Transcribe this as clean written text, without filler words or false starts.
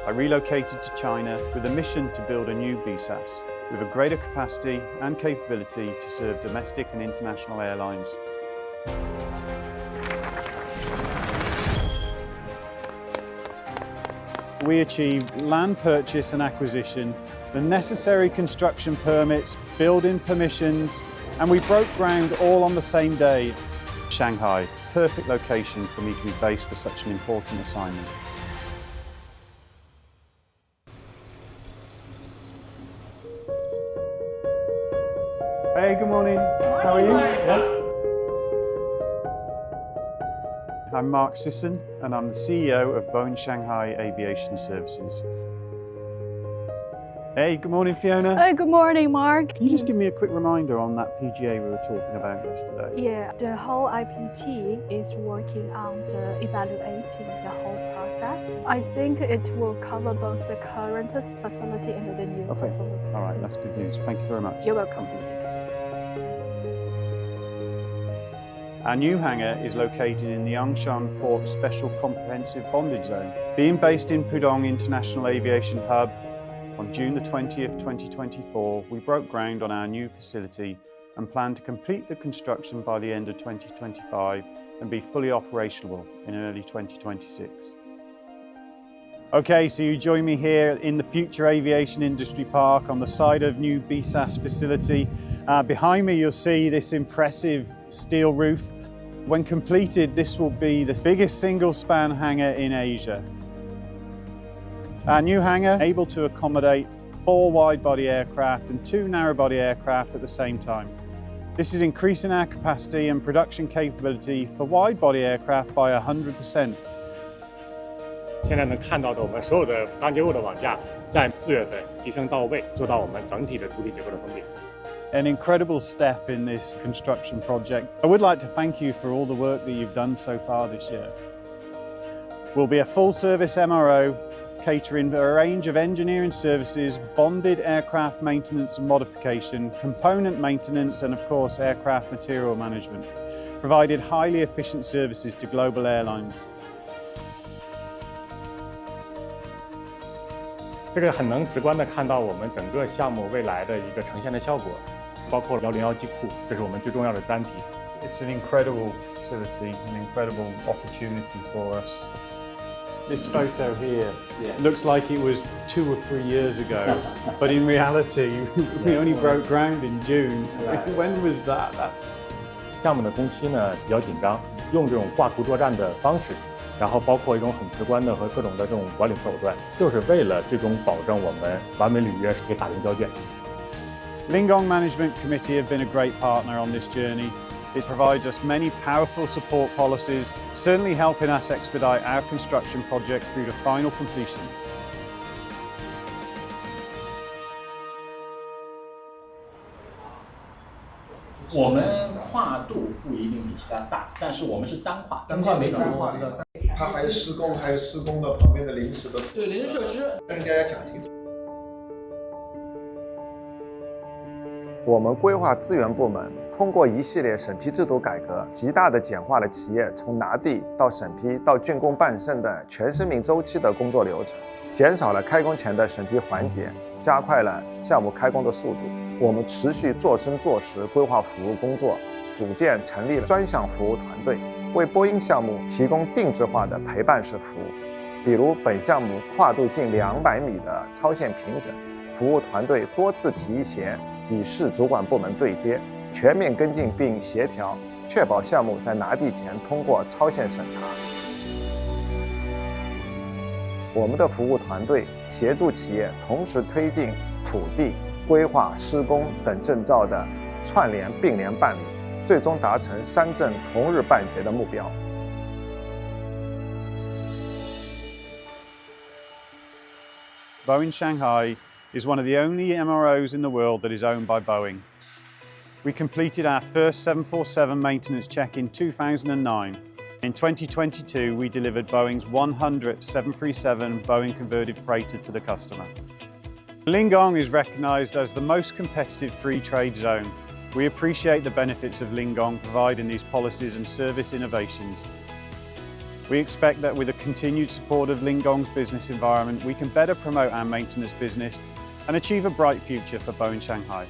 I relocated to China with a mission to build a new BSAS with a greater capacity and capability to serve domestic and international airlines. We achieved land purchase and acquisition, the necessary construction permits, building permissions, and we broke ground all on the same day. Shanghai, perfect location for me to be based for such an important assignment. Hey, good morning. How are you? Yeah. I'm Mark Sisson and I'm the CEO of Boeing Shanghai Aviation Services. Hey, good morning, Fiona. Hey, good morning, Mark. Can you just give me a quick reminder on that PGA we were talking about yesterday? Yeah, the whole IPT is working on evaluating the whole process. I think it will cover both the current facility and the new facility. All right, that's good news. Thank you very much. You're welcome. Our new hangar is located in the Angshan Port Special Comprehensive Bondage Zone. Being based in Pudong International Aviation Hub, on June the 20th, 2024, we broke ground on our new facility and plan to complete the construction by the end of 2025 and be fully operational in early 2026. Okay, so you join me here in the Future Aviation Industry Park on the side of new BSAS facility. Behind me, you'll see this impressive steel roof. When completed, this will be the biggest single-span hangar in Asia. Our new hangar able to accommodate 4 wide-body aircraft and 2 narrow-body aircraft at the same time. This is increasing our capacity and production capability for wide-body aircraft by 100%. 现在能看到的，我们所有的钢结构的网架在4月份提升到位，做到我们整体的主体结构的封闭。 An incredible step in this construction project. I would like to thank you for all the work that you've done so far this year. We'll be a full-service MRO, catering a range of engineering services, bonded aircraft maintenance and modification, component maintenance, and of course aircraft material management, provided highly efficient services to global airlines. 这个很能直观的看到我们整个项目未来的一个呈现的效果，包括101机库，这是我们最重要的单体。 It's an incredible facility, an incredible opportunity for us. This photo here looks like it was 2 or 3 years ago, but in reality, we only broke ground in June. When was that? 项目的工期呢比较紧张，用这种挂图作战的方式，然后包括一种很直观的和各种的这种管理手段，就是为了最终保证我们完美履约给打定交卷。 Lingang Management Committee have been a great partner on this journey. It provides us many powerful support policies, certainly helping us expedite our construction project through to final completion. 我们跨度不一定比其他大，但是我们是单跨，中间没转换。它还有施工的旁边的临时的。对，临时设施。应该要讲清楚。 我们规划资源部门通过一系列审批制度改革，极大地简化了企业从拿地到审批到竣工办证的全生命周期的工作流程，减少了开工前的审批环节，加快了项目开工的速度。我们持续做深做实规划服务工作，组建成立了专项服务团队，为波音项目提供定制化的陪伴式服务。比如本项目跨度近200米的超线评审，服务团队多次提前与市主管部门对接，全面跟进并协调，确保项目在拿地前通过超线审查。我们的服务团队协助企业同时推进土地、规划、施工等证照的串联并联办理，最终达成3证同日办结的目标。Boeing Shanghai is one of the only MROs in the world that is owned by Boeing. We completed our first 747 maintenance check in 2009. In 2022, we delivered Boeing's 100th 737 Boeing converted freighter to the customer. Lingang is recognized as the most competitive free trade zone. We appreciate the benefits of Lingang providing these policies and service innovations. We expect that with the continued support of Lingang's business environment, we can better promote our maintenance business and achieve a bright future for Boeing Shanghai.